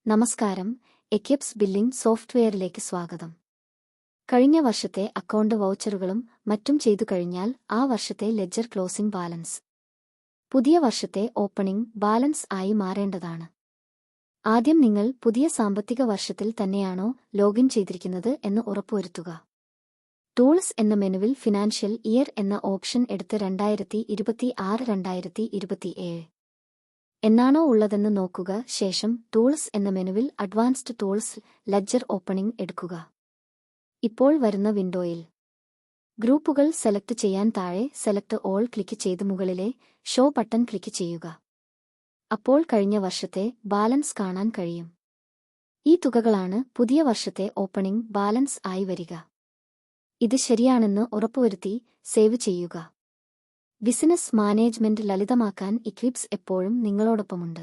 നമസ്കാരം, Eclipse billing സോഫ്റ്റ്വെയറിലേക്ക് സ്വാഗതം. കഴിഞ്ഞ വർഷത്തെ അക്കൗണ്ട് വൗച്ചറുകളും മറ്റും ചെയ്തു കഴിഞ്ഞാൽ ആ വർഷത്തെ ലെഡ്ജർ ക്ലോസിംഗ് ബാലൻസ് പുതിയ വർഷത്തെ ഓപ്പണിംഗ് ബാലൻസ് ആയി മാറേണ്ടതാണ്. ആദ്യം നിങ്ങൾ പുതിയ സാമ്പത്തിക വർഷത്തിൽ തന്നെയാണോ ലോഗിൻ ചെയ്തിരിക്കുന്നത് എന്ന് ഉറപ്പുവരുത്തുക. ടൂൾസ് എന്ന മെനുവിൽ ഫിനാൻഷ്യൽ ഇയർ എന്ന ഓപ്ഷൻ എടുത്ത് 2026-2027 എന്നാണോ ഉള്ളതെന്ന് നോക്കുക. ശേഷം ടൂൾസ് എന്ന മെനുവിൽ അഡ്വാൻസ്ഡ് ടൂൾസ് ലെഡ്ജർ ഓപ്പണിംഗ് എടുക്കുക. ഇപ്പോൾ വരുന്ന വിൻഡോയിൽ ഗ്രൂപ്പുകൾ സെലക്ട് ചെയ്യാൻ താഴെ സെലക്ട് ഓൾ ക്ലിക്ക് ചെയ്ത് മുകളിലെ ഷോ ബട്ടൺ ക്ലിക്ക് ചെയ്യുക. അപ്പോൾ കഴിഞ്ഞ വർഷത്തെ ബാലൻസ് കാണാൻ കഴിയും. ഈ തുകകളാണ് പുതിയ വർഷത്തെ ഓപ്പണിംഗ് ബാലൻസ് ആയി വരിക. ഇത് ശരിയാണെന്ന് ഉറപ്പുവരുത്തി സേവ് ചെയ്യുക. ബിസിനസ് മാനേജ്മെന്റ് ലളിതമാക്കാൻ ഇക്ലിപ്സ് എപ്പോഴും നിങ്ങളോടൊപ്പമുണ്ട്.